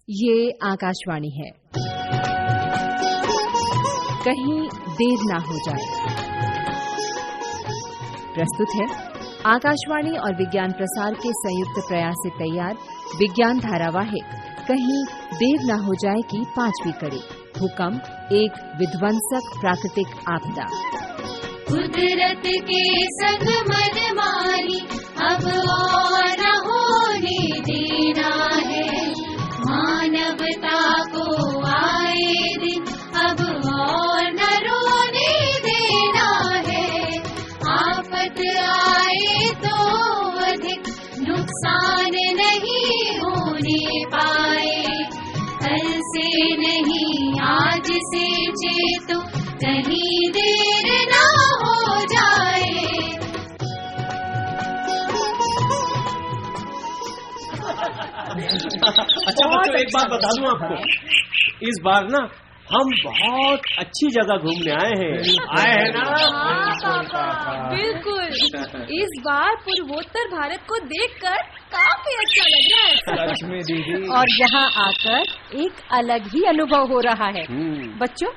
ये आकाशवाणी है। कहीं देर ना हो जाए। प्रस्तुत है आकाशवाणी और विज्ञान प्रसार के संयुक्त प्रयास से तैयार विज्ञान धारावाहिक कहीं देर ना हो जाए की 5वीं कड़ी। भूकंप, एक विध्वंसक प्राकृतिक आपदा। कुदरत के संग मनमानी अब और न होने देना है। मानवता को आए दिन अब और न रोने देना है। आफत आए तो अधिक नुकसान नहीं होने पाए। कल से नहीं आज से चेतो कहीं देर ना हो जाए। अच्छा बच्चों, एक बात बता दूं आपको, इस बार ना हम बहुत अच्छी जगह घूमने आए हैं ना। हाँ, बिल्कुल। इस बार पूर्वोत्तर भारत को देखकर काफी अच्छा लग रहा है। सच में दीदी। और यहाँ आकर एक अलग ही अनुभव हो रहा है। बच्चों,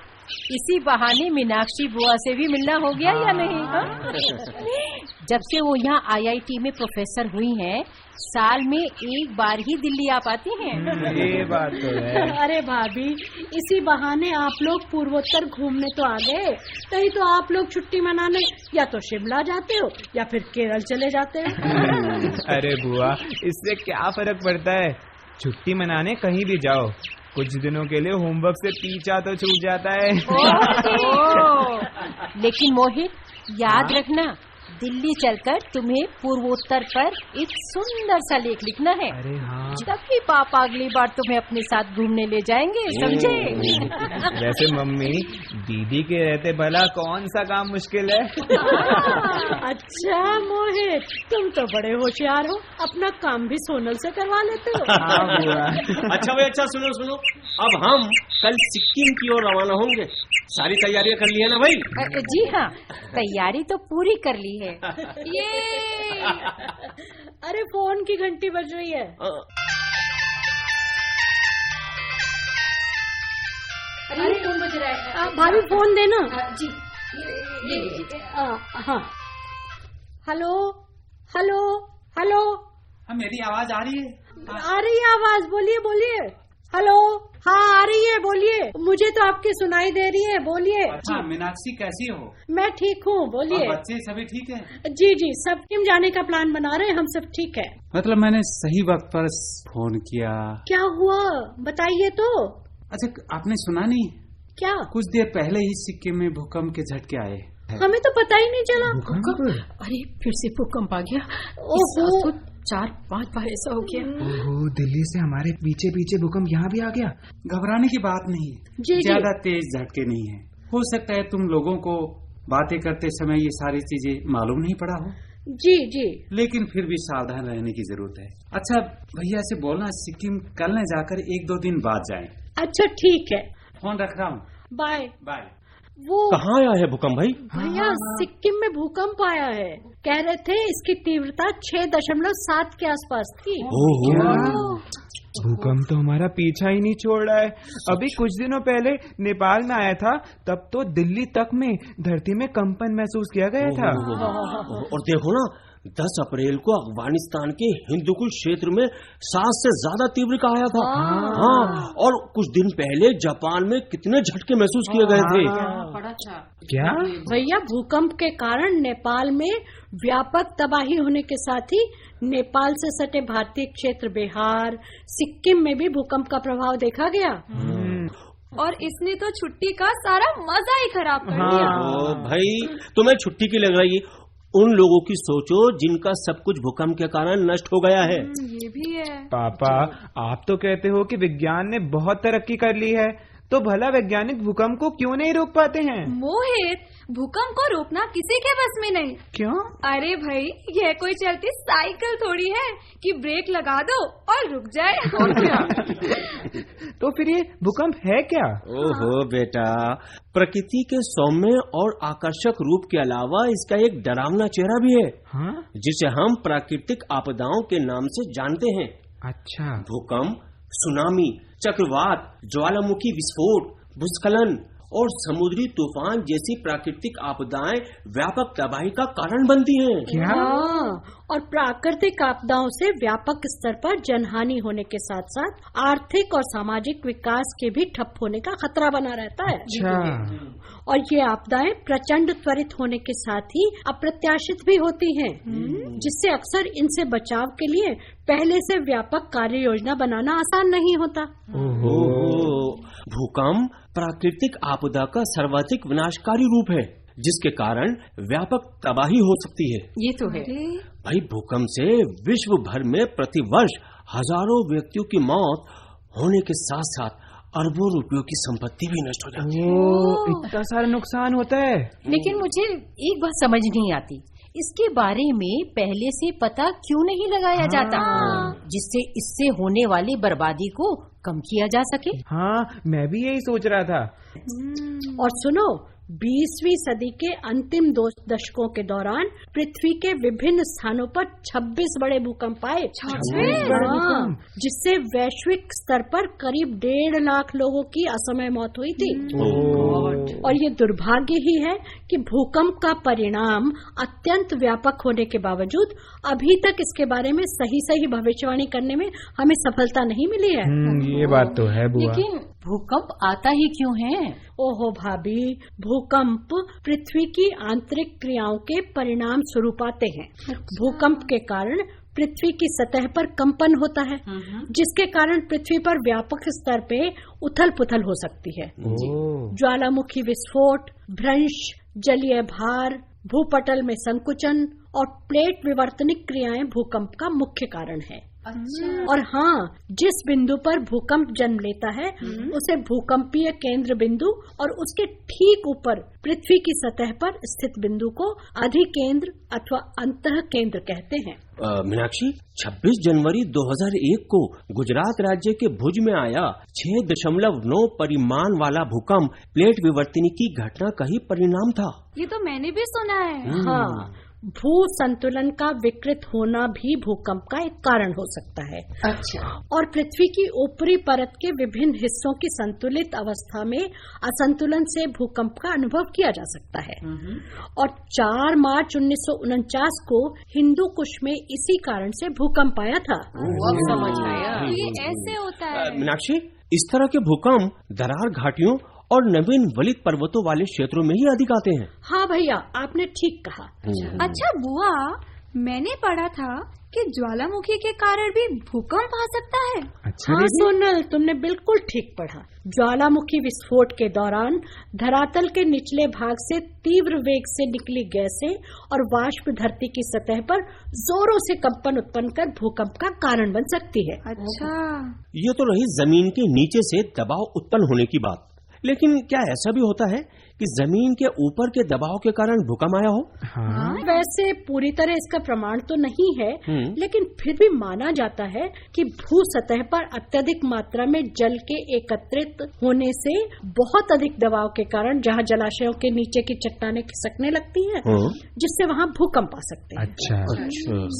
इसी बहाने मीनाक्षी बुआ से भी मिलना हो गया या नहीं? जब से वो यहाँ IIT में प्रोफेसर हुई हैं, साल में एक बार ही दिल्ली आ पाती हैं। ये बात तो है। अरे भाभी, इसी बहाने आप लोग पूर्वोत्तर घूमने तो आ गए। कहीं तो आप लोग छुट्टी मनाने या तो शिमला जाते हो या फिर केरल चले जाते हो। अरे बुआ, इससे क्या फर्क पड़ता है? छुट्टी मनाने कहीं भी जाओ, कुछ दिनों के लिए होमवर्क से पीछा तो छूट जाता है। लेकिन मोहित, याद रखना, दिल्ली चलकर तुम्हें पूर्वोत्तर पर एक सुंदर सा लेख लिखना है। अरे हाँ। तभी पापा अगली बार तुम्हें अपने साथ घूमने ले जाएंगे, समझे? वैसे मम्मी, दीदी के रहते भला कौन सा काम मुश्किल है? अच्छा मोहित, तुम तो बड़े होशियार हो, अपना काम भी सोनल से करवा लेते हो। हाँ बुआ। अच्छा भाई, अच्छा सुनो, अब हम कल सिक्किम की ओर रवाना होंगे। सारी तैयारियां कर ली है ना भाई? जी हाँ, तैयारी तो पूरी कर ली है। ये अरे फोन की घंटी बज रही है। अरे फोन बज रहा है। भाभी फोन देना। जी, हाँ। Hello hello hello. मेरी आवाज आ रही है? आ रही है आवाज, बोलिए। हेलो, हाँ आ रही है, बोलिए। मुझे तो आपकी सुनाई दे रही है, बोलिए। अच्छा मीनाक्षी, कैसी हो? मैं ठीक हूँ, बोलिए। बच्चे सभी ठीक है? जी, सब सिक्किम जाने का प्लान बना रहे हैं, हम सब ठीक है। मतलब मैंने सही वक्त पर फोन किया। क्या हुआ, बताइए तो। अच्छा, आपने सुना नहीं? क्या? कुछ देर पहले ही सिक्किम में भूकंप के झटके आए। हमें तो पता ही नहीं चला। अरे फिर से भूकंप आ गया। ओहो, 4-5 बार ऐसा हो गया। ओहो, दिल्ली से हमारे पीछे भूकंप यहाँ भी आ गया। घबराने की बात नहीं है, जी, ज्यादा तेज झटके नहीं है। हो सकता है तुम लोगों को बातें करते समय ये सारी चीजें मालूम नहीं पड़ा हो। जी, लेकिन फिर भी सावधान रहने की जरूरत है। अच्छा भैया से बोलना सिक्किम कल न जाकर 1-2 दिन बाद जाएं। अच्छा ठीक है, फोन रख रहा हूँ। बाय। वो कहाँ आया है भूकंप भाई? भैया, सिक्किम में भूकंप आया है। कह रहे थे इसकी तीव्रता 6.7 के आसपास थी। भूकंप तो हमारा पीछा ही नहीं छोड़ रहा है। अभी कुछ दिनों पहले नेपाल में आया था, तब तो दिल्ली तक में धरती में कंपन महसूस किया गया था। और देखो ना, 10 अप्रैल को अफगानिस्तान के हिंदुकुश क्षेत्र में 7 से ज्यादा तीव्र का आया था। हाँ, और कुछ दिन पहले जापान में कितने झटके महसूस किए गए थे। क्या भैया, भूकंप के कारण नेपाल में व्यापक तबाही होने के साथ ही नेपाल से सटे भारतीय क्षेत्र बिहार, सिक्किम में भी भूकंप का प्रभाव देखा गया। और इसने तो छुट्टी का सारा मजा ही खराब कर दिया। भाई, तुम्हें छुट्टी की लग रही है? उन लोगों की सोचो जिनका सब कुछ भूकंप के कारण नष्ट हो गया है। ये भी है। पापा, आप तो कहते हो कि विज्ञान ने बहुत तरक्की कर ली है, तो भला वैज्ञानिक भूकंप को क्यों नहीं रोक पाते हैं? मोहित, भूकंप को रोकना किसी के बस में नहीं। क्यों? अरे भाई, यह कोई चलती साइकिल थोड़ी है कि ब्रेक लगा दो और रुक जाए। और क्या? तो फिर ये भूकंप है क्या? ओहो बेटा, प्रकृति के सौम्य और आकर्षक रूप के अलावा इसका एक डरावना चेहरा भी है। हाँ? जिसे हम प्राकृतिक आपदाओं के नाम से जानते हैं। अच्छा। भूकंप, सुनामी, चक्रवात, ज्वालामुखी विस्फोट, भूस्खलन और समुद्री तूफान जैसी प्राकृतिक आपदाएं व्यापक तबाही का कारण बनती हैं। क्या? हाँ, और प्राकृतिक आपदाओं से व्यापक स्तर पर जनहानि होने के साथ साथ आर्थिक और सामाजिक विकास के भी ठप होने का खतरा बना रहता है। अच्छा। और ये आपदाएं प्रचंड त्वरित होने के साथ ही अप्रत्याशित भी होती हैं, जिससे अक्सर इनसे बचाव के लिए पहले से व्यापक कार्य योजना बनाना आसान नहीं होता। भूकंप प्राकृतिक आपदा का सर्वाधिक विनाशकारी रूप है, जिसके कारण व्यापक तबाही हो सकती है। ये तो है भाई, भूकंप से विश्व भर में प्रतिवर्ष हजारों व्यक्तियों की मौत होने के साथ साथ अरबों रुपयों की संपत्ति भी नष्ट हो जाती है। इतना सारा नुकसान होता है। लेकिन मुझे एक बात समझ नहीं आती, इसके बारे में पहले से पता क्यों नहीं लगाया जाता, जिससे इससे होने वाली बर्बादी को कम किया जा सके। हाँ, मैं भी यही सोच रहा था। और सुनो, 20वीं सदी के अंतिम 2 दशकों के दौरान पृथ्वी के विभिन्न स्थानों पर 26 बड़े भूकंप आए, जिससे वैश्विक स्तर पर करीब 1.5 लाख लोगों की असमय मौत हुई थी। और ये दुर्भाग्य ही है कि भूकंप का परिणाम अत्यंत व्यापक होने के बावजूद अभी तक इसके बारे में सही भविष्यवाणी करने में हमें सफलता नहीं मिली है। ये बात तो है बुआ। लेकिन भूकंप आता ही क्यों है? ओहो भाभी, भूकंप पृथ्वी की आंतरिक क्रियाओं के परिणाम स्वरूप आते हैं। भूकंप के कारण पृथ्वी की सतह पर कंपन होता है, जिसके कारण पृथ्वी पर व्यापक स्तर पे उथल पुथल हो सकती है। ज्वालामुखी विस्फोट, भ्रंश, जलीय भार, भूपटल में संकुचन और प्लेट विवर्तनिक क्रियाएं भूकंप का मुख्य कारण है। और हाँ, जिस बिंदु पर भूकंप जन्म लेता है उसे भूकंपीय केंद्र बिंदु और उसके ठीक ऊपर पृथ्वी की सतह पर स्थित बिंदु को अधिकेंद्र अथवा अंतः केंद्र कहते हैं। मीनाक्षी, 26 जनवरी 2001 को गुजरात राज्य के भुज में आया 6.9 परिमाण वाला भूकंप प्लेट विवर्तनी की घटना का ही परिणाम था। ये तो मैंने भी सुना है। हाँ, भू संतुलन का विकृत होना भी भूकंप का एक कारण हो सकता है। अच्छा। और पृथ्वी की ऊपरी परत के विभिन्न हिस्सों की संतुलित अवस्था में असंतुलन से भूकंप का अनुभव किया जा सकता है। और 4 मार्च 1949 को हिंदू कुश में इसी कारण से भूकंप आया था। अब समझ आया। ये ऐसे होता है। मीनाक्षी, इस तरह के भूकंप दरार घाटियों और नवीन वलित पर्वतों वाले क्षेत्रों में ही अधिक आते हैं। हाँ भैया, आपने ठीक कहा। अच्छा बुआ, मैंने पढ़ा था कि ज्वालामुखी के कारण भी भूकंप आ सकता है। अच्छा हाँ सोनल, तुमने बिल्कुल ठीक पढ़ा। ज्वालामुखी विस्फोट के दौरान धरातल के निचले भाग से तीव्र वेग से निकली गैसें और वाष्प धरती की सतह पर जोरों से कंपन उत्पन्न कर भूकंप का कारण बन सकती है। अच्छा। ये तो रही जमीन के नीचे से दबाव उत्पन्न होने की बात, लेकिन क्या ऐसा भी होता है कि जमीन के ऊपर के दबाव के कारण भूकंप आया हो? हाँ, वैसे पूरी तरह इसका प्रमाण तो नहीं है, लेकिन फिर भी माना जाता है कि भू सतह पर अत्यधिक मात्रा में जल के एकत्रित होने से बहुत अधिक दबाव के कारण जहाँ जलाशयों के नीचे की चट्टानें खिसकने लगती हैं, जिससे वहाँ भूकंप आ सकते हैं। अच्छा।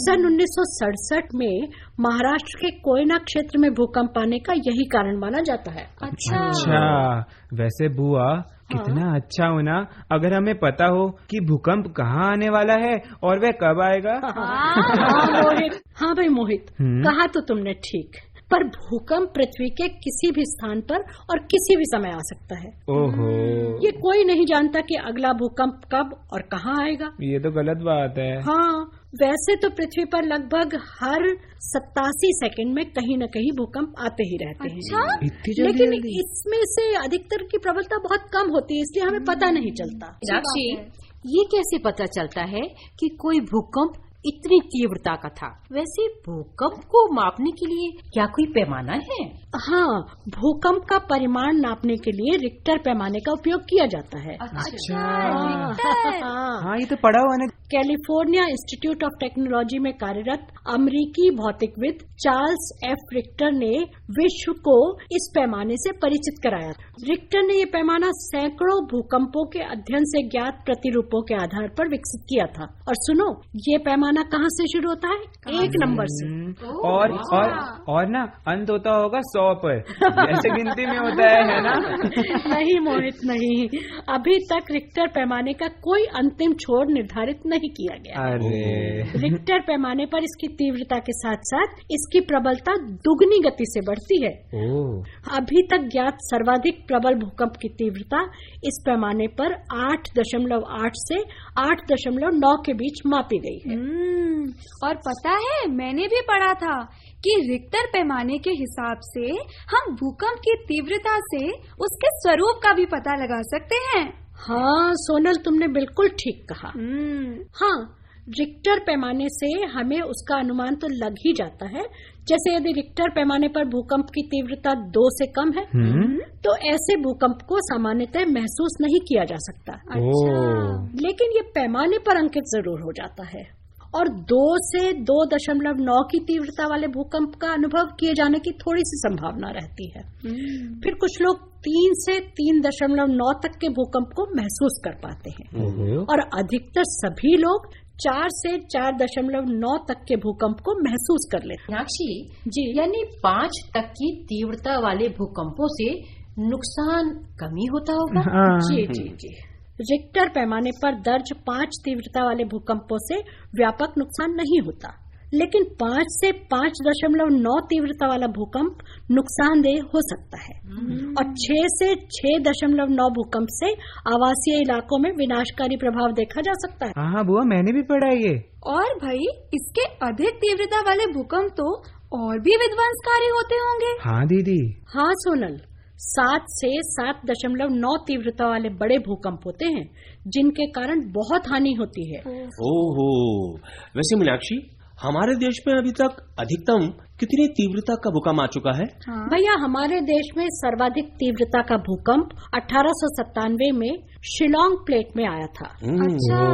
सन 1967 में महाराष्ट्र के कोयना क्षेत्र में भूकंप आने का यही कारण माना जाता है। अच्छा, वैसे बुआ कितना अच्छा होना अगर हमें पता हो कि भूकंप कहाँ आने वाला है और वह कब आएगा। हाँ भाई मोहित, कहा तो तुमने ठीक, पर भूकंप पृथ्वी के किसी भी स्थान पर और किसी भी समय आ सकता है। ओहो, ये कोई नहीं जानता कि अगला भूकंप कब और कहाँ आएगा। ये तो गलत बात है। हाँ, वैसे तो पृथ्वी पर लगभग हर 87 सेकंड में कहीं न कहीं भूकंप आते ही रहते हैं। लेकिन इसमें से अधिकतर की प्रबलता बहुत कम होती है, इसलिए हमें पता नहीं चलता। मीनाक्षी, ये कैसे पता चलता है कि कोई भूकंप इतनी तीव्रता का था? वैसे भूकंप को मापने के लिए क्या कोई पैमाना है? हाँ, भूकंप का परिमाण नापने के लिए रिक्टर पैमाने का उपयोग किया जाता है। अच्छा। हाँ, ये तो पढ़ा हुआ है। कैलिफोर्निया इंस्टीट्यूट ऑफ टेक्नोलॉजी में कार्यरत अमेरिकी भौतिकविद चार्ल्स एफ रिक्टर ने विश्व को इस पैमाने से परिचित कराया। रिक्टर ने ये पैमाना सैकड़ों भूकंपों के अध्ययन से ज्ञात प्रतिरूपों के आधार पर विकसित किया था। और सुनो, ये पैमाना पैमाना कहाँ से शुरू होता है? 1 नंबर से। और ना अंत होता होगा 100 पर, जैसे गिनती में होता है ना? नहीं मोहित नहीं, अभी तक रिक्टर पैमाने का कोई अंतिम छोर निर्धारित नहीं किया गया। अरे रिक्टर पैमाने पर इसकी तीव्रता के साथ साथ इसकी प्रबलता दुगनी गति से बढ़ती है। अभी तक ज्ञात सर्वाधिक प्रबल भूकंप की तीव्रता इस पैमाने पर 8.8 से 8.9 के बीच मापी गई है। और पता है, मैंने भी पढ़ा था कि रिक्टर पैमाने के हिसाब से हम भूकंप की तीव्रता से उसके स्वरूप का भी पता लगा सकते हैं। हाँ सोनल, तुमने बिल्कुल ठीक कहा। हाँ, रिक्टर पैमाने से हमें उसका अनुमान तो लग ही जाता है। जैसे यदि रिक्टर पैमाने पर भूकंप की तीव्रता 2 से कम है तो ऐसे भूकंप को सामान्यतः महसूस नहीं किया जा सकता। लेकिन ये पैमाने पर अंकित जरूर हो जाता है। और 2 से 2.9 की तीव्रता वाले भूकंप का अनुभव किए जाने की थोड़ी सी संभावना रहती है। फिर कुछ लोग 3 से 3.9 तक के भूकंप को महसूस कर पाते हैं और अधिकतर सभी लोग 4 से 4.9 तक के भूकंप को महसूस कर लेते हैं। मीनाक्षी जी, यानी 5 तक की तीव्रता वाले भूकंपों से नुकसान कम ही होता होगा। जी जी जी, रिक्टर पैमाने पर दर्ज 5 तीव्रता वाले भूकंपों से व्यापक नुकसान नहीं होता, लेकिन 5 से 5.9 तीव्रता वाला भूकंप नुकसानदेह हो सकता है। और 6 से 6.9 भूकंप से आवासीय इलाकों में विनाशकारी प्रभाव देखा जा सकता है। हाँ बुआ, मैंने भी पढ़ा ये। और भाई, इसके अधिक तीव्रता वाले भूकंप तो और भी विध्वंसकारी होते होंगे। हाँ दीदी। हाँ सोनल, 7 से 7.9 तीव्रता वाले बड़े भूकंप होते हैं जिनके कारण बहुत हानि होती है। ओहो, वैसे मीनाक्षी, हमारे देश में अभी तक अधिकतम कितनी तीव्रता का भूकंप आ चुका है? भैया, हमारे देश में सर्वाधिक तीव्रता का भूकंप 1897 में शिलोंग प्लेट में आया था।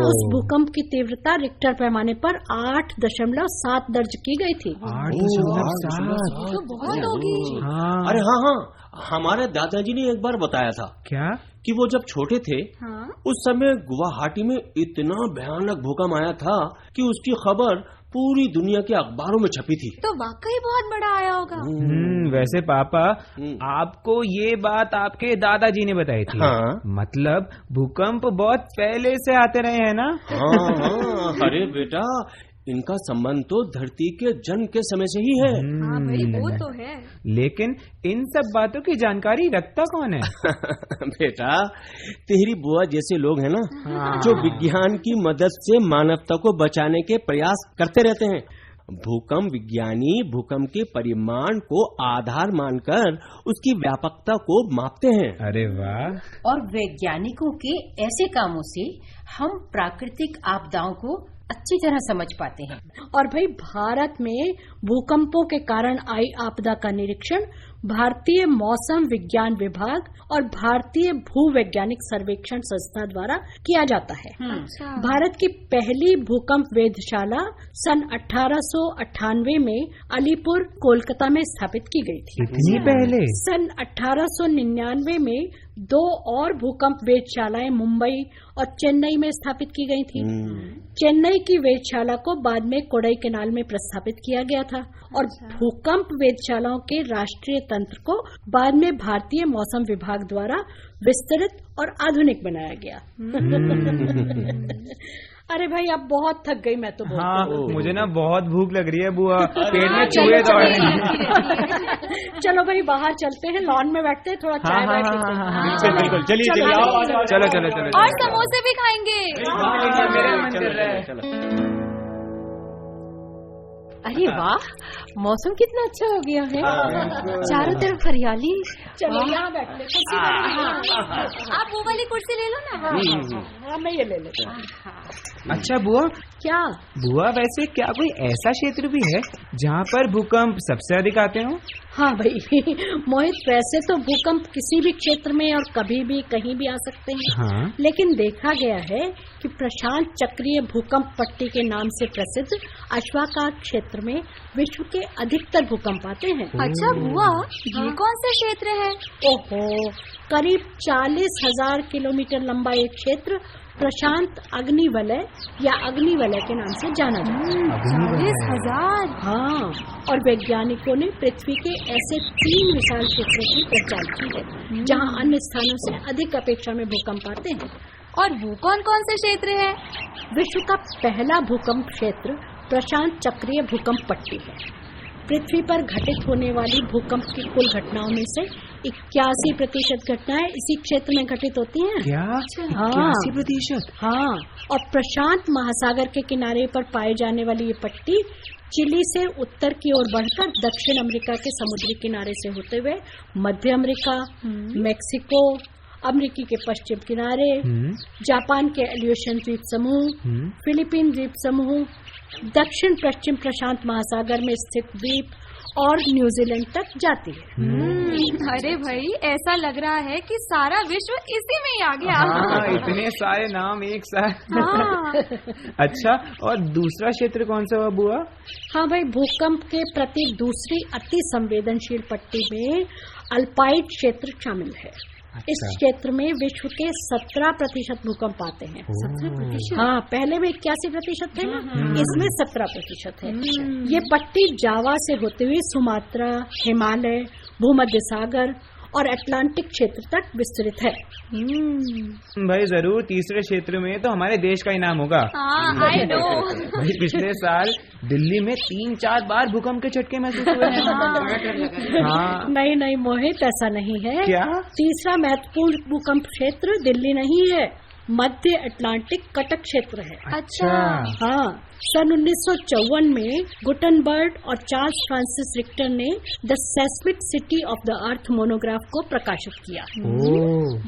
उस भूकंप की तीव्रता रिक्टर पैमाने पर 8.7 दर्ज की गई थी। 8.7 तो बहुत होगी। अरे हाँ, हमारे दादाजी ने एक बार बताया था। क्या? कि वो जब छोटे थे उस समय गुवाहाटी में इतना भयानक भूकंप आया था कि उसकी खबर पूरी दुनिया के अखबारों में छपी थी। तो वाकई बहुत बड़ा आया होगा। वैसे पापा, आपको ये बात आपके दादाजी ने बताई थी। हाँ? मतलब भूकंप बहुत पहले से आते रहे हैं ना? हाँ, अरे बेटा, इनका संबंध तो धरती के जन्म के समय से ही है। हाँ भाई, वो तो है। लेकिन इन सब बातों की जानकारी रखता कौन है? बेटा, तेरी बुआ जैसे लोग हैं ना, जो विज्ञान की मदद से मानवता को बचाने के प्रयास करते रहते हैं। भूकंप विज्ञानी भूकंप के परिमाण को आधार मानकर उसकी व्यापकता को मापते हैं। अरे वाह! और वैज्ञानिकों के ऐसे कामों से हम प्राकृतिक आपदाओं को अच्छी तरह समझ पाते हैं। और भाई, भारत में भूकंपों के कारण आई आपदा का निरीक्षण भारतीय मौसम विज्ञान विभाग और भारतीय भूवैज्ञानिक सर्वेक्षण संस्था द्वारा किया जाता है। भारत की पहली भूकंप वेधशाला सन 1898 में अलीपुर, कोलकाता में स्थापित की गई थी। इतनी पहले? सन 1899 में 2 और भूकंप वेधशालाएं मुंबई और चेन्नई में स्थापित की गई थी। चेन्नई की वेधशाला को बाद में कोडाईकनाल में प्रस्थापित किया गया था और भूकंप वेधशालाओं के राष्ट्रीय तंत्र को बाद में भारतीय मौसम विभाग द्वारा विस्तृत और आधुनिक बनाया गया। अरे भाई, अब बहुत थक गई मैं तो। हाँ, मुझे ना बहुत भूख लग रही है बुआ, पेट में चूहे दौड़ रहे हैं। चलो भाई, बाहर चलते हैं, लॉन में बैठते हैं, थोड़ा चाय वाय पीते हैं। बिल्कुल, चलिए आओ। चलो। और समोसे भी खाएंगे। मेरा मन कर रहा है। अरे वाह, मौसम कितना अच्छा हो गया है। चारों तरफ हरियाली। चलो यहाँ बैठ ले। आप वो वाली कुर्सी ले लो ना। हाँ, मैं ये ले लेता हूँ। अच्छा बुआ, क्या? बुआ, वैसे क्या कोई ऐसा क्षेत्र भी है जहाँ पर भूकंप सबसे अधिक आते हो? हाँ भाई मोहित, वैसे तो भूकंप किसी भी क्षेत्र में और कभी भी कहीं भी आ सकते हैं। हाँ? लेकिन देखा गया है कि प्रशांत चक्रीय भूकंप पट्टी के नाम से प्रसिद्ध अश्वाकार क्षेत्र में विश्व के अधिकतर भूकंप आते हैं। अच्छा बुआ, ये कौन सा क्षेत्र है? ओहो, करीब 40,000 किलोमीटर लंबा एक क्षेत्र प्रशांत अग्निवलय या अग्निवलय के नाम से जाना जाता है। 40,000। हाँ, और वैज्ञानिकों ने पृथ्वी के ऐसे 3 विशाल क्षेत्रों की पहचान की है जहाँ अन्य स्थानों से अधिक अपेक्षा में भूकंप आते हैं। और वो कौन कौन से क्षेत्र है? विश्व का पहला भूकंप क्षेत्र प्रशांत चक्रीय भूकंप पट्टी है। पृथ्वी पर घटित होने वाली भूकंप की कुल घटनाओं में से 81% घटनाएं इसी क्षेत्र में घटित होती हैं। क्या? 81%? हाँ, और प्रशांत महासागर के किनारे पर पाए जाने वाली ये पट्टी चिली से उत्तर की ओर बढ़कर दक्षिण अमेरिका के समुद्री किनारे से होते हुए मध्य अमेरिका, मेक्सिको, अमेरिकी के पश्चिम किनारे, जापान के एलियोशन द्वीप समूह, फिलीपीन द्वीप समूह, दक्षिण पश्चिम प्रशांत महासागर में स्थित द्वीप और न्यूजीलैंड तक जाती है। अरे भाई, ऐसा लग रहा है कि सारा विश्व इसी में ही आ गया। हाँ, इतने सारे नाम एक साथ। हाँ। अच्छा, और दूसरा क्षेत्र कौन सा हुआ बुआ? हाँ भाई, भूकंप के प्रति दूसरी अति संवेदनशील पट्टी में अल्पाइड क्षेत्र शामिल है। इस क्षेत्र में विश्व के 17% भूकंप आते हैं। 17%? हाँ, पहले में 81% थे ना, इसमें 17% है। ये पट्टी जावा से होते हुए सुमात्रा, हिमालय, भूमध्य सागर और अटलांटिक क्षेत्र तक विस्तृत है। भाई जरूर तीसरे क्षेत्र में तो हमारे देश का ही नाम होगा। I know. भाई पिछले साल दिल्ली में 3-4 बार भूकंप के झटके महसूस हुए हैं। हाँ। नहीं मोहित, ऐसा नहीं है। क्या? तीसरा महत्वपूर्ण भूकंप क्षेत्र दिल्ली नहीं है, मध्य अटलांटिक कटक क्षेत्र है। अच्छा। हाँ, सन 1954 में गुटनबर्ग और चार्ल्स फ्रांसिस रिक्टर ने the seismic city of the earth monograph को प्रकाशित किया।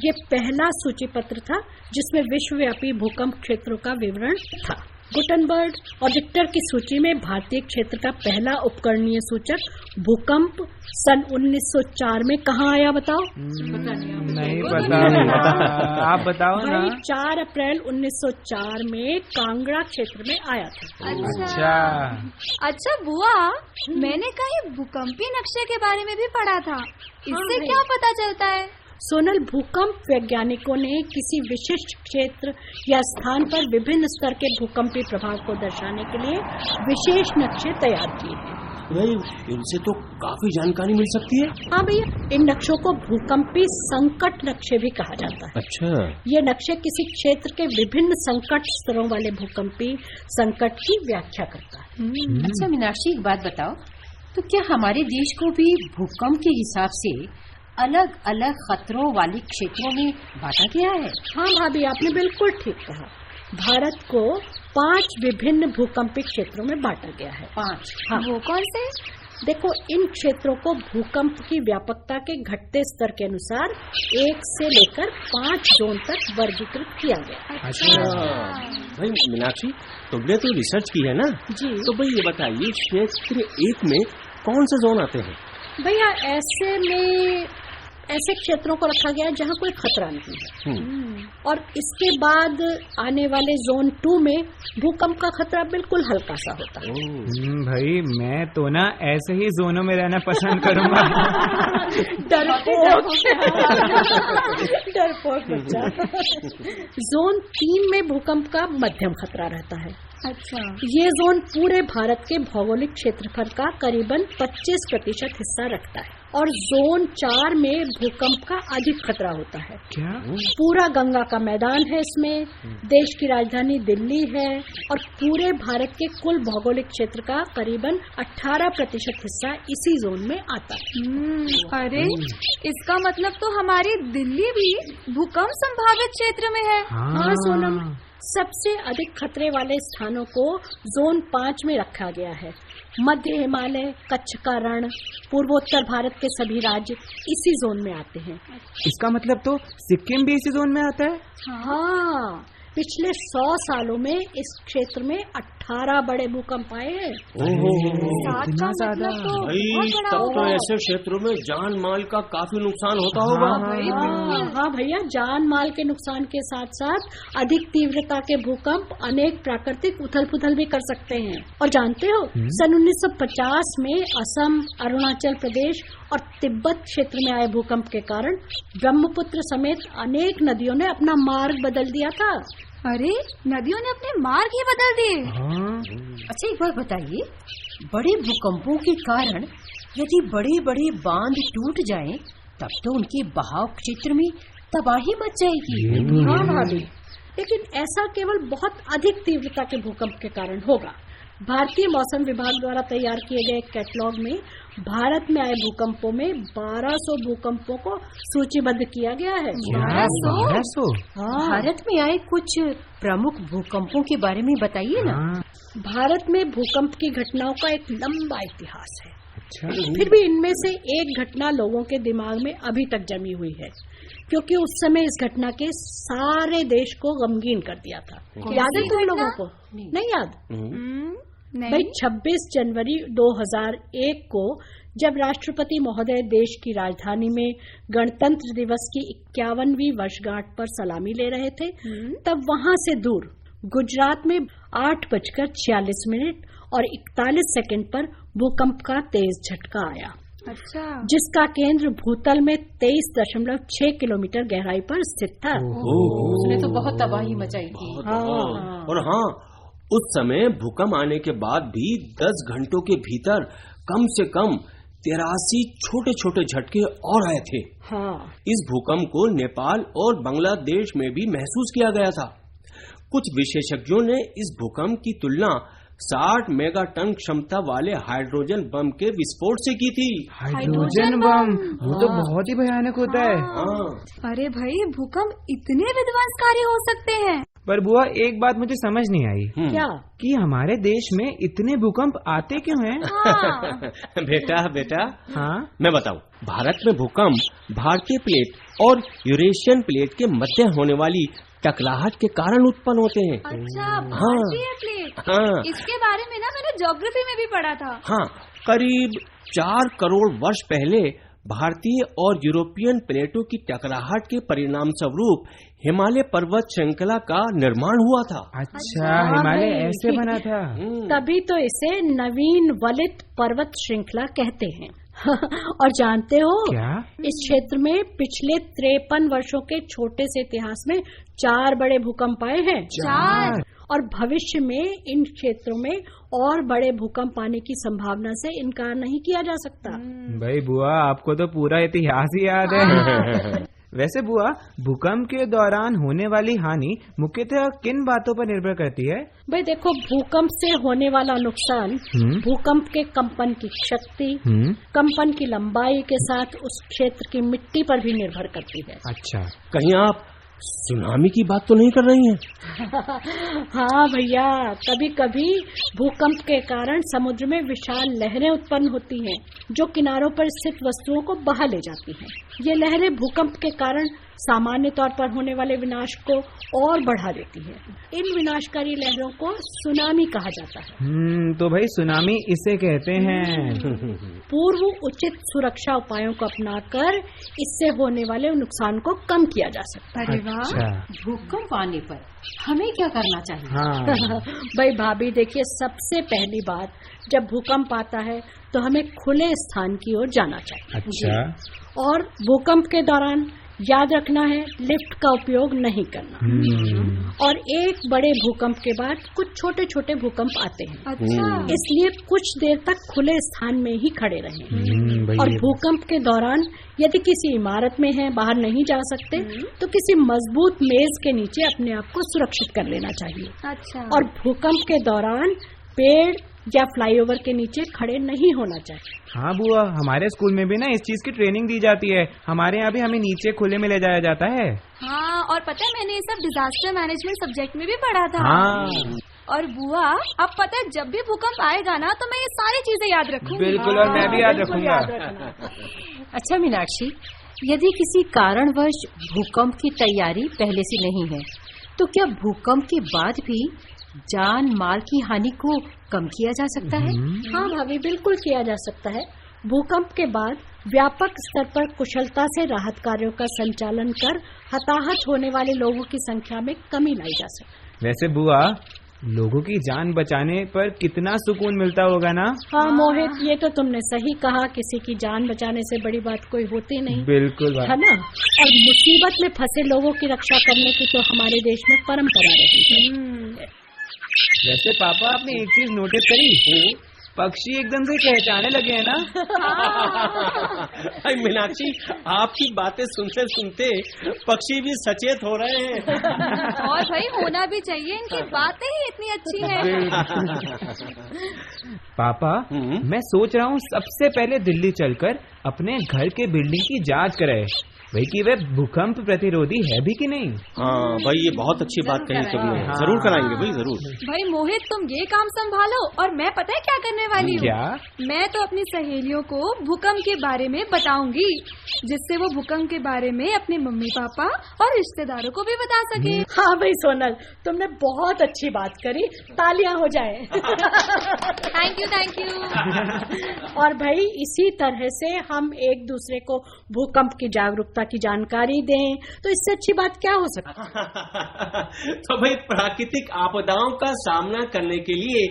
ये पहला सूचीपत्र था जिसमें विश्वव्यापी भूकंप क्षेत्रों का विवरण था। गुटनबर्ग और रिक्टर की सूची में भारतीय क्षेत्र का पहला उपकरणीय सूचक भूकंप सन 1904 में कहाँ आया बताओ? नहीं पता। आप बताओ ना। 4 अप्रैल 1904 में कांगड़ा क्षेत्र में आया था। अच्छा बुआ, मैंने कहीं भूकंपी नक्शे के बारे में भी पढ़ा था। इससे क्या पता चलता है? सोनल, भूकंप वैज्ञानिकों ने किसी विशिष्ट क्षेत्र या स्थान पर विभिन्न स्तर के भूकंपी प्रभाव को दर्शाने के लिए विशेष नक्शे तैयार किए हैं। भाई, इनसे तो काफी जानकारी मिल सकती है। हाँ भैया, इन नक्शों को भूकंपी संकट नक्शे भी कहा जाता है। अच्छा। ये नक्शे किसी क्षेत्र के विभिन्न संकट स्तरों वाले भूकंपी संकट की व्याख्या करता है। अच्छा मीनाक्षी, एक बात बताओ, तो क्या हमारे देश को भी भूकंप के हिसाब से अलग अलग खतरों वाली क्षेत्रों में बांटा गया है? हाँ भाभी, आपने बिल्कुल ठीक कहा। भारत को 5 विभिन्न भूकंपी क्षेत्रों में बांटा गया है। 5? हाँ। वो कौन से? देखो, इन क्षेत्रों को भूकंप की व्यापकता के घटते स्तर के अनुसार 1 से लेकर 5 जोन तक वर्गीकृत किया गया। अच्छा। भाई मीनाक्षी, तुमने तो रिसर्च की है ना? जी। तो भाई ये बताइए, क्षेत्र 1 में कौन से जोन आते हैं? भैया, ऐसे क्षेत्रों को रखा गया है जहाँ कोई खतरा नहीं है। और इसके बाद आने वाले जोन 2 में भूकंप का खतरा बिल्कुल हल्का सा होता है। भाई, मैं तो ना ऐसे ही जोनों में रहना पसंद करूँगा। डरपोक बच्चा। जोन 3 में भूकंप का मध्यम खतरा रहता है। अच्छा। ये जोन पूरे भारत के भौगोलिक क्षेत्रफल का करीबन 25% हिस्सा रखता है। और जोन 4 में भूकंप का अधिक खतरा होता है। क्या? पूरा गंगा का मैदान है इसमें, देश की राजधानी दिल्ली है और पूरे भारत के कुल भौगोलिक क्षेत्र का करीबन 18% हिस्सा इसी जोन में आता है। अरे, इसका मतलब तो हमारी दिल्ली भी भूकंप संभावित क्षेत्र में है। हाँ सोनम, सबसे अधिक खतरे वाले स्थानों को जोन 5 में रखा गया है। मध्य हिमालय, कच्छ का रण, पूर्वोत्तर भारत के सभी राज्य इसी जोन में आते हैं। इसका मतलब तो सिक्किम भी इसी जोन में आता है? हाँ, पिछले 100 सालों में इस क्षेत्र में 18 बड़े भूकंप आए हैं। इतना ज्यादा? तब तो ऐसे क्षेत्रों में जान माल का काफी नुकसान होता होगा। हाँ भैया, जान माल के नुकसान के साथ साथ अधिक तीव्रता के भूकंप अनेक प्राकृतिक उथल पुथल भी कर सकते हैं। और जानते हो, सन 1950 में असम, अरुणाचल प्रदेश और तिब्बत क्षेत्र में आए भूकंप के कारण ब्रह्मपुत्र समेत अनेक नदियों ने अपना मार्ग बदल दिया था। अरे नदियों ने अपने मार्ग ही बदल दिए। अच्छा एक बात बताइए, बड़े भूकंपों के कारण यदि बड़े बड़े बांध टूट जाएं, तब तो उनके बहाव क्षेत्र में तबाही मच जाएगी। हाँ भाभी, लेकिन ऐसा केवल बहुत अधिक तीव्रता के भूकंप के कारण होगा। भारतीय मौसम विभाग द्वारा तैयार किए गए कैटलॉग में भारत में आए भूकंपों में 1200 भूकंपों को सूचीबद्ध किया गया है। 1200? भारत में आए कुछ प्रमुख भूकंपों के बारे में बताइए ना। भारत में भूकंप की घटनाओं का एक लंबा इतिहास है। अच्छा। फिर भी इनमें से एक घटना लोगों के दिमाग में अभी तक जमी हुई है, क्योंकि उस समय इस घटना के सारे देश को गमगीन कर दिया था। याद है तुम लोगों को? नहीं याद? भाई 26 जनवरी 2001 को जब राष्ट्रपति महोदय देश की राजधानी में गणतंत्र दिवस की 51वीं वर्षगांठ पर सलामी ले रहे थे, तब वहां से दूर गुजरात में 8:46 और 41 सेकंड पर भूकंप का तेज झटका आया। अच्छा। जिसका केंद्र भूतल में 23.6 किलोमीटर गहराई पर स्थित था। उसने तो बहुत तबाही मचाई थी। और हाँ, उस समय भूकंप आने के बाद भी 10 घंटों के भीतर कम से कम 83 छोटे छोटे झटके और आए थे। हाँ। इस भूकंप को नेपाल और बांग्लादेश में भी महसूस किया गया था। कुछ विशेषज्ञों ने इस भूकंप की तुलना 60 मेगाटन क्षमता वाले हाइड्रोजन बम के विस्फोट से की थी। हाइड्रोजन बम, वो तो बहुत ही भयानक होता है। अरे भाई, भूकंप इतने विध्वंसकारी हो सकते हैं। पर बुआ, एक बात मुझे समझ नहीं आई। क्या? कि हमारे देश में इतने भूकंप आते क्यों हैं? बेटा हाँ, मैं बताऊं। भारत में भूकंप भारतीय प्लेट और यूरेशियन प्लेट के मध्य होने वाली टकराहट के कारण उत्पन्न होते हैं। अच्छा, भारतीय प्लेट। हाँ। इसके बारे में ना मैंने ज्योग्राफी में भी पढ़ा था। हाँ, करीब 4 करोड़ वर्ष पहले भारतीय और यूरोपियन प्लेटों की टकराहट के परिणाम स्वरूप हिमालय पर्वत श्रृंखला का निर्माण हुआ था। अच्छा, हिमालय ऐसे बना था। तभी तो इसे नवीन वलित पर्वत श्रृंखला कहते हैं। और जानते हो क्या? इस क्षेत्र में पिछले 53 वर्षों के छोटे से इतिहास में 4 बड़े भूकंप आए हैं। 4? और भविष्य में इन क्षेत्रों में और बड़े भूकंप आने की संभावना से इनकार नहीं किया जा सकता। भाई बुआ, आपको तो पूरा इतिहास ही याद है। वैसे बुआ, भूकंप के दौरान होने वाली हानि मुख्यतः किन बातों पर निर्भर करती है? भाई देखो, भूकंप से होने वाला नुकसान भूकंप के कंपन की शक्ति, कंपन की लंबाई के साथ उस क्षेत्र की मिट्टी पर भी निर्भर करती है। अच्छा, कहीं आप सुनामी की बात तो नहीं कर रही हैं? हाँ भैया, कभी कभी भूकंप के कारण समुद्र में विशाल लहरें उत्पन्न होती हैं, जो किनारों पर स्थित वस्तुओं को बहा ले जाती हैं। ये लहरें भूकंप के कारण सामान्य तौर पर होने वाले विनाश को और बढ़ा देती है। इन विनाशकारी लहरों को सुनामी कहा जाता है। तो भाई सुनामी इसे कहते हैं। पूर्व उचित सुरक्षा उपायों को अपनाकर इससे होने वाले नुकसान को कम किया जा सकता है। अच्छा। भूकंप आने पर हमें क्या करना चाहिए? हाँ। भाई भाभी देखिए, सबसे पहली बात, जब भूकंप आता है तो हमें खुले स्थान की ओर जाना चाहिए। अच्छा। और भूकंप के दौरान याद रखना है, लिफ्ट का उपयोग नहीं करना। और एक बड़े भूकंप के बाद कुछ छोटे छोटे भूकंप आते हैं। अच्छा। इसलिए कुछ देर तक खुले स्थान में ही खड़े रहें। और भूकंप के दौरान यदि किसी इमारत में है, बाहर नहीं जा सकते, तो किसी मजबूत मेज के नीचे अपने आप को सुरक्षित कर लेना चाहिए। अच्छा। और भूकंप के दौरान पेड़ या फ्लाईओवर के नीचे खड़े नहीं होना चाहिए। हाँ बुआ, हमारे स्कूल में भी ना इस चीज की ट्रेनिंग दी जाती है। हमारे यहाँ भी हमें नीचे खुले में ले जाया जाता है। हाँ, और पता है मैंने ये सब डिजास्टर मैनेजमेंट सब्जेक्ट में भी पढ़ा था। हाँ। और बुआ, अब पता है जब भी भूकंप आएगा ना, तो मैं ये सारी चीजें याद रखूंगी। बिल्कुल, और मैं भी याद रखूंगा। अच्छा मीनाक्षी, यदि किसी कारणवश भूकंप की तैयारी पहले से नहीं है, तो क्या भूकंप के बाद भी जान माल की हानि को कम किया जा सकता है? हाँ भाभी, बिल्कुल किया जा सकता है। भूकंप के बाद व्यापक स्तर पर कुशलता से राहत कार्यों का संचालन कर हताहत होने वाले लोगों की संख्या में कमी लाई जा सकती है। वैसे बुआ, लोगों की जान बचाने पर कितना सुकून मिलता होगा ना। हाँ मोहित, ये तो तुमने सही कहा, किसी की जान बचाने से बड़ी बात कोई होती नहीं। बिल्कुल है ना। और मुसीबत में फंसे लोगों की रक्षा करने की तो हमारे देश में परंपरा रही है। वैसे पापा, आपने एक चीज नोटिस करी? पक्षी एकदम से चहचहाने लगे हैं ना। भाई मीनाक्षी, आपकी बातें सुनते सुनते पक्षी भी सचेत हो रहे हैं। और भाई होना भी चाहिए, इनकी बातें ही इतनी अच्छी हैं। पापा, मैं सोच रहा हूँ सबसे पहले दिल्ली चलकर अपने घर के बिल्डिंग की जांच कराए भाई कि वे भूकंप प्रतिरोधी है भी कि नहीं। हाँ भाई, ये बहुत अच्छी बात कही तुमने। जरूर कराएंगे भाई, जरूर। भाई मोहित, तुम ये काम संभालो और मैं पता है क्या करने वाली हूँ? क्या? मैं तो अपनी सहेलियों को भूकंप के बारे में बताऊंगी, जिससे वो भूकंप के बारे में अपने मम्मी पापा और रिश्तेदारों को भी बता सके। हाँ भाई सोनल, तुमने बहुत अच्छी बात करी, तालियां हो जाए। Thank you. और भाई इसी तरह से हम एक दूसरे को भूकंप की जागरूकता की जानकारी दें, तो इससे अच्छी बात क्या हो सकती है। तो भाई प्राकृतिक आपदाओं का सामना करने के लिए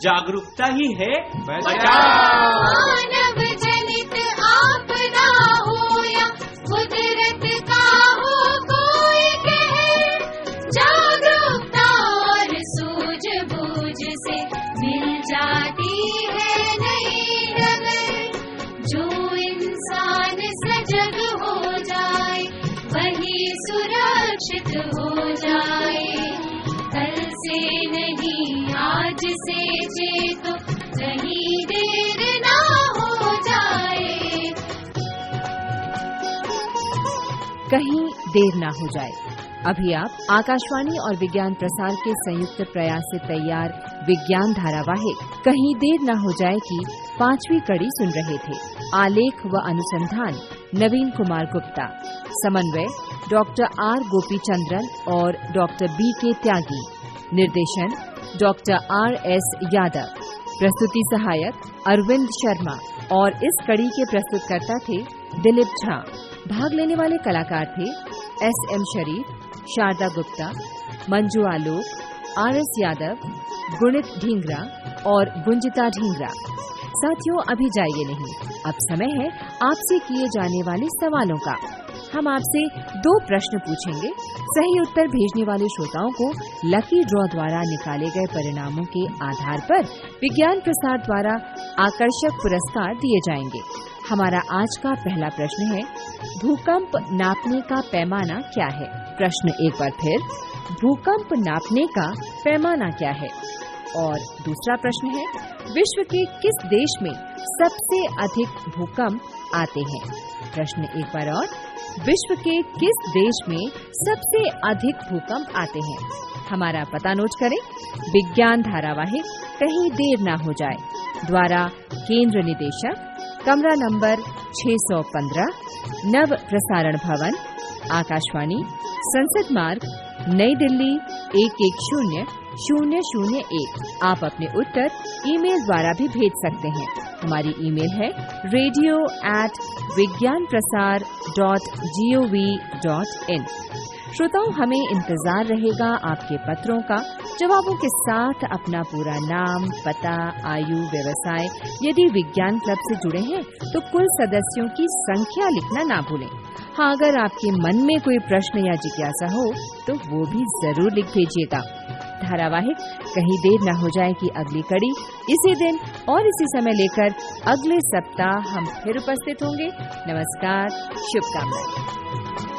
जागरूकता ही है बचाव। मानव जनित आपदा हो या कुदरत का हो कोई कहर, जागरूकता और सूझबूझ से मिल जाती है नई डगर। जो इंसान सजग हो जाए वही सुरक्षित हो जाए। कल से नहीं आज से चेतो, कहीं देर ना हो जाए। कहीं देर ना हो जाए। अभी आप आकाशवाणी और विज्ञान प्रसार के संयुक्त प्रयास से तैयार विज्ञान धारावाहिक कहीं देर ना हो जाए की 5वीं कड़ी सुन रहे थे। आलेख व अनुसंधान नवीन कुमार गुप्ता, समन्वय डॉक्टर आर गोपीचंद्रन और डॉक्टर BK त्यागी, निर्देशन डॉक्टर RS यादव, प्रस्तुति सहायक अरविंद शर्मा और इस कड़ी के प्रस्तुतकर्ता थे दिलीप झा। भाग लेने वाले कलाकार थे SM शरीफ, शारदा गुप्ता, मंजू आलोक, RS यादव, गुणित ढींगरा और गुंजिता ढींगरा। साथियों, अभी जाइए नहीं, अब समय है आपसे किए जाने वाले सवालों का। हम आपसे 2 प्रश्न पूछेंगे। सही उत्तर भेजने वाले श्रोताओं को लकी ड्रॉ द्वारा निकाले गए परिणामों के आधार पर विज्ञान प्रसार द्वारा आकर्षक पुरस्कार दिए जाएंगे। हमारा आज का पहला प्रश्न है, भूकंप नापने का पैमाना क्या है? प्रश्न एक बार फिर, भूकंप नापने का पैमाना क्या है? और दूसरा प्रश्न है, विश्व के किस देश में सबसे अधिक भूकंप आते हैं? प्रश्न एक बार और, विश्व के किस देश में सबसे अधिक भूकंप आते हैं? हमारा पता नोट करें। विज्ञान धारावाहिक कहीं देर ना हो जाए द्वारा केंद्र निदेशक, कमरा नंबर 615, नव प्रसारण भवन, आकाशवाणी, संसद मार्ग, नई दिल्ली 110001। आप अपने उत्तर ईमेल द्वारा भी भेज सकते हैं। हमारी ईमेल है radio@vigyanprasar.gov.in। श्रोताओं, हमें इंतजार रहेगा आपके पत्रों का। जवाबों के साथ अपना पूरा नाम, पता, आयु, व्यवसाय, यदि विज्ञान क्लब से जुड़े हैं तो कुल सदस्यों की संख्या लिखना ना भूलें। हाँ, अगर आपके मन में कोई प्रश्न या जिज्ञासा हो तो वो भी जरूर लिख भेजिएगा। धारावाहिक कहीं देर न हो जाए की अगली कड़ी इसी दिन और इसी समय लेकर अगले सप्ताह हम फिर उपस्थित होंगे। नमस्कार, शुभकामनाएं।